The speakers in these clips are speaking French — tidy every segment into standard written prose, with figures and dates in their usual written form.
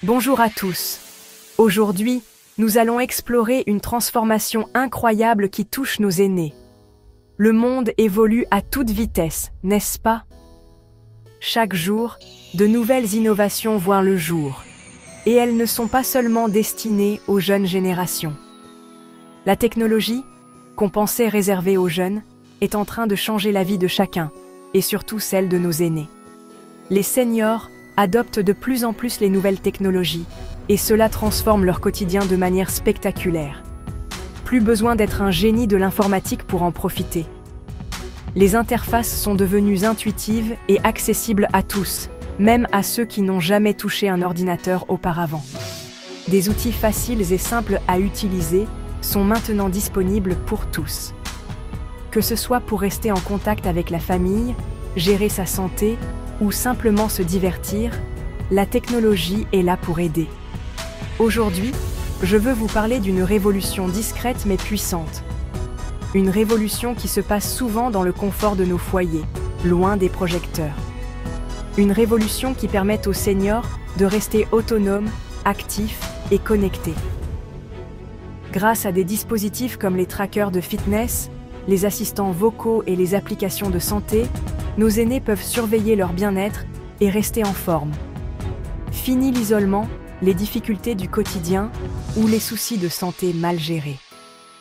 Bonjour à tous. Aujourd'hui, nous allons explorer une transformation incroyable qui touche nos aînés. Le monde évolue à toute vitesse, n'est-ce pas? Chaque jour, de nouvelles innovations voient le jour, et elles ne sont pas seulement destinées aux jeunes générations. La technologie, qu'on pensait réservée aux jeunes, est en train de changer la vie de chacun, et surtout celle de nos aînés. Les seniors adoptent de plus en plus les nouvelles technologies, et cela transforme leur quotidien de manière spectaculaire. Plus besoin d'être un génie de l'informatique pour en profiter. Les interfaces sont devenues intuitives et accessibles à tous, même à ceux qui n'ont jamais touché un ordinateur auparavant. Des outils faciles et simples à utiliser sont maintenant disponibles pour tous. Que ce soit pour rester en contact avec la famille, gérer sa santé ou simplement se divertir, la technologie est là pour aider. Aujourd'hui, je veux vous parler d'une révolution discrète mais puissante. Une révolution qui se passe souvent dans le confort de nos foyers, loin des projecteurs. Une révolution qui permet aux seniors de rester autonomes, actifs et connectés. Grâce à des dispositifs comme les trackers de fitness, les assistants vocaux et les applications de santé, nos aînés peuvent surveiller leur bien-être et rester en forme. Fini l'isolement, les difficultés du quotidien ou les soucis de santé mal gérés.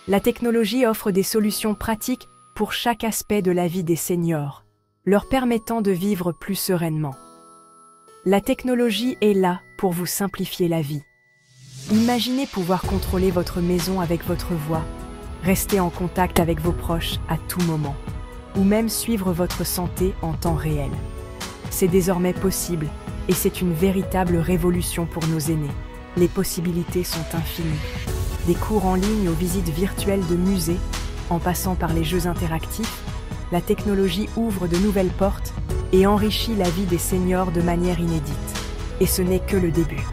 La technologie offre des solutions pratiques pour chaque aspect de la vie des seniors, leur permettant de vivre plus sereinement. La technologie est là pour vous simplifier la vie. Imaginez pouvoir contrôler votre maison avec votre voix, rester en contact avec vos proches à tout moment, ou même suivre votre santé en temps réel. C'est désormais possible, et c'est une véritable révolution pour nos aînés. Les possibilités sont infinies. Des cours en ligne aux visites virtuelles de musées, en passant par les jeux interactifs, la technologie ouvre de nouvelles portes et enrichit la vie des seniors de manière inédite. Et ce n'est que le début.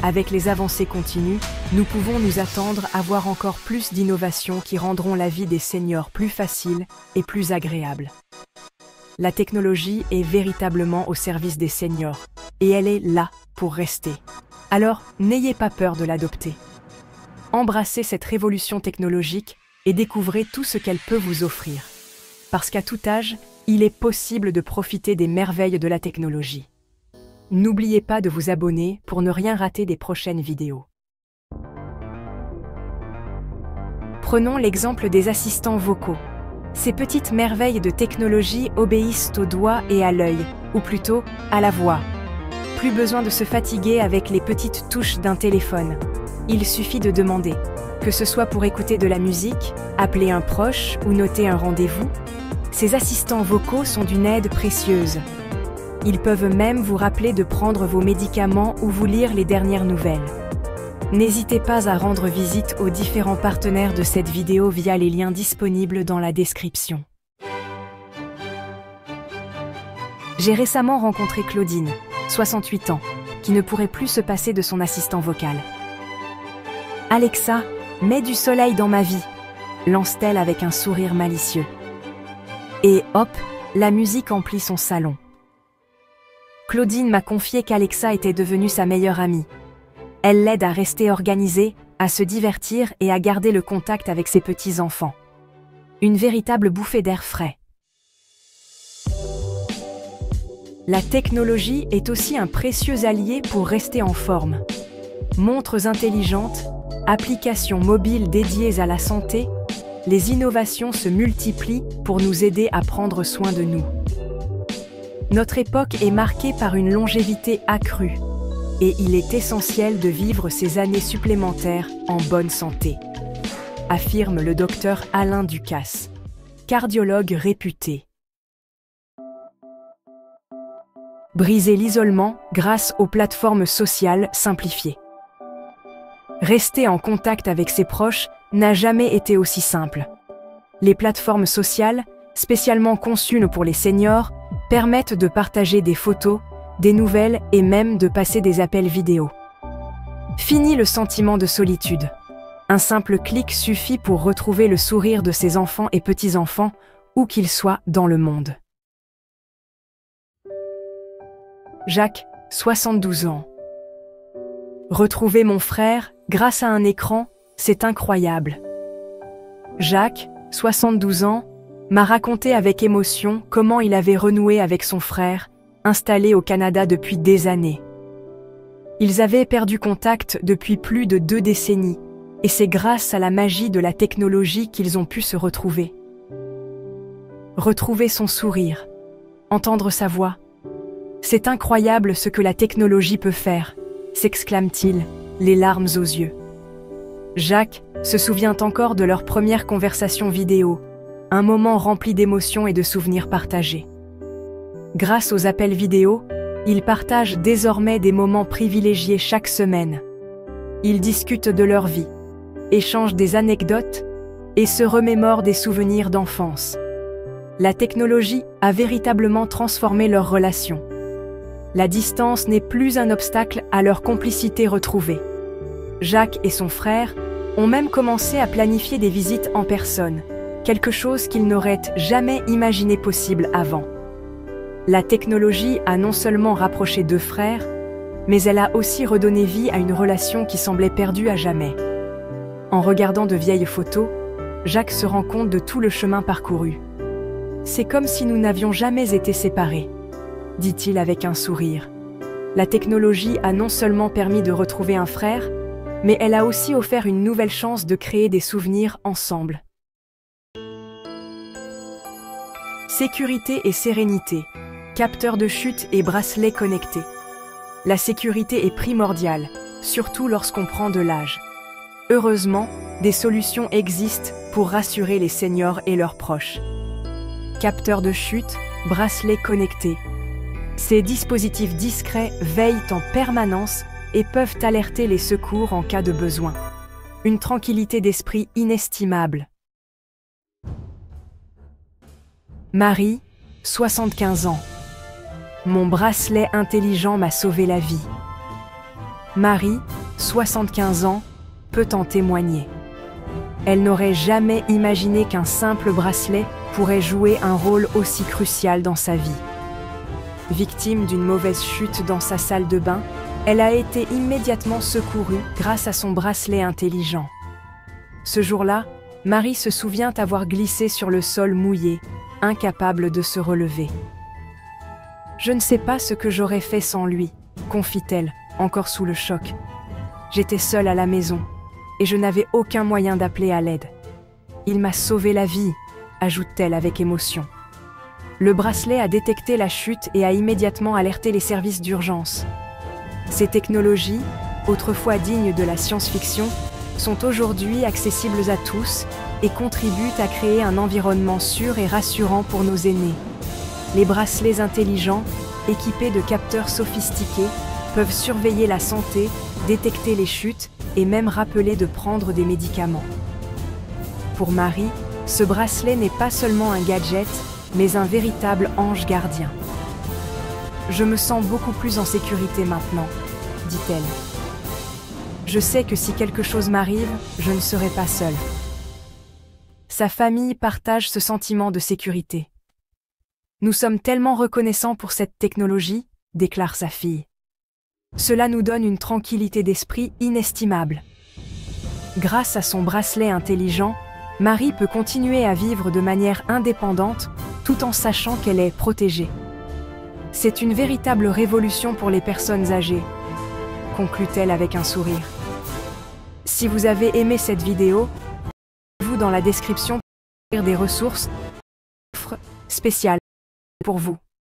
Avec les avancées continues, nous pouvons nous attendre à voir encore plus d'innovations qui rendront la vie des seniors plus facile et plus agréable. La technologie est véritablement au service des seniors, et elle est là pour rester. Alors, n'ayez pas peur de l'adopter. Embrassez cette révolution technologique et découvrez tout ce qu'elle peut vous offrir. Parce qu'à tout âge, il est possible de profiter des merveilles de la technologie. N'oubliez pas de vous abonner pour ne rien rater des prochaines vidéos. Prenons l'exemple des assistants vocaux. Ces petites merveilles de technologie obéissent au doigt et à l'œil, ou plutôt à la voix. Plus besoin de se fatiguer avec les petites touches d'un téléphone. Il suffit de demander. Que ce soit pour écouter de la musique, appeler un proche ou noter un rendez-vous, ces assistants vocaux sont d'une aide précieuse. Ils peuvent même vous rappeler de prendre vos médicaments ou vous lire les dernières nouvelles. N'hésitez pas à rendre visite aux différents partenaires de cette vidéo via les liens disponibles dans la description. J'ai récemment rencontré Claudine, 68 ans, qui ne pourrait plus se passer de son assistant vocal. « Alexa, mets du soleil dans ma vie », lance-t-elle avec un sourire malicieux. Et hop, la musique emplit son salon. Claudine m'a confié qu'Alexa était devenue sa meilleure amie. Elle l'aide à rester organisée, à se divertir et à garder le contact avec ses petits-enfants. Une véritable bouffée d'air frais. La technologie est aussi un précieux allié pour rester en forme. Montres intelligentes, applications mobiles dédiées à la santé, les innovations se multiplient pour nous aider à prendre soin de nous. Notre époque est marquée par une longévité accrue, et il est essentiel de vivre ces années supplémentaires en bonne santé, affirme le docteur Alain Ducasse, cardiologue réputé. Briser l'isolement grâce aux plateformes sociales simplifiées. Rester en contact avec ses proches n'a jamais été aussi simple. Les plateformes sociales, spécialement conçues pour les seniors, permettent de partager des photos, des nouvelles et même de passer des appels vidéo. Fini le sentiment de solitude. Un simple clic suffit pour retrouver le sourire de ses enfants et petits-enfants, où qu'ils soient dans le monde. Jacques, 72 ans. Retrouver mon frère, grâce à un écran, c'est incroyable. Jacques, 72 ans, m'a raconté avec émotion comment il avait renoué avec son frère, installé au Canada depuis des années. Ils avaient perdu contact depuis plus de 2 décennies, et c'est grâce à la magie de la technologie qu'ils ont pu se retrouver. Retrouver son sourire, entendre sa voix. C'est incroyable ce que la technologie peut faire, s'exclame-t-il, les larmes aux yeux. Jacques se souvient encore de leur première conversation vidéo, un moment rempli d'émotions et de souvenirs partagés. Grâce aux appels vidéo, ils partagent désormais des moments privilégiés chaque semaine. Ils discutent de leur vie, échangent des anecdotes et se remémorent des souvenirs d'enfance. La technologie a véritablement transformé leur relation. La distance n'est plus un obstacle à leur complicité retrouvée. Jacques et son frère ont même commencé à planifier des visites en personne, quelque chose qu'ils n'auraient jamais imaginé possible avant. La technologie a non seulement rapproché 2 frères, mais elle a aussi redonné vie à une relation qui semblait perdue à jamais. En regardant de vieilles photos, Jacques se rend compte de tout le chemin parcouru. C'est comme si nous n'avions jamais été séparés, dit-il avec un sourire. La technologie a non seulement permis de retrouver un frère, mais elle a aussi offert une nouvelle chance de créer des souvenirs ensemble. Sécurité et sérénité, capteurs de chute et bracelets connectés. La sécurité est primordiale, surtout lorsqu'on prend de l'âge. Heureusement, des solutions existent pour rassurer les seniors et leurs proches. Capteurs de chute, bracelets connectés. Ces dispositifs discrets veillent en permanence et peuvent alerter les secours en cas de besoin. Une tranquillité d'esprit inestimable. Marie, 75 ans. Mon bracelet intelligent m'a sauvé la vie. Marie, 75 ans, peut en témoigner. Elle n'aurait jamais imaginé qu'un simple bracelet pourrait jouer un rôle aussi crucial dans sa vie. Victime d'une mauvaise chute dans sa salle de bain, elle a été immédiatement secourue grâce à son bracelet intelligent. Ce jour-là, Marie se souvient avoir glissé sur le sol mouillé, incapable de se relever. « Je ne sais pas ce que j'aurais fait sans lui », confie-t-elle, encore sous le choc. « J'étais seule à la maison, et je n'avais aucun moyen d'appeler à l'aide. Il m'a sauvé la vie », ajoute-t-elle avec émotion. Le bracelet a détecté la chute et a immédiatement alerté les services d'urgence. Ces technologies, autrefois dignes de la science-fiction, sont aujourd'hui accessibles à tous et contribuent à créer un environnement sûr et rassurant pour nos aînés. Les bracelets intelligents, équipés de capteurs sophistiqués, peuvent surveiller la santé, détecter les chutes et même rappeler de prendre des médicaments. Pour Marie, ce bracelet n'est pas seulement un gadget, mais un véritable ange gardien. « Je me sens beaucoup plus en sécurité maintenant », dit-elle. « Je sais que si quelque chose m'arrive, je ne serai pas seule. » Sa famille partage ce sentiment de sécurité. « Nous sommes tellement reconnaissants pour cette technologie », déclare sa fille. « Cela nous donne une tranquillité d'esprit inestimable. » Grâce à son bracelet intelligent, Marie peut continuer à vivre de manière indépendante tout en sachant qu'elle est protégée. C'est une véritable révolution pour les personnes âgées, conclut-elle avec un sourire. Si vous avez aimé cette vidéo, vous dans la description pour des ressources spéciales pour vous.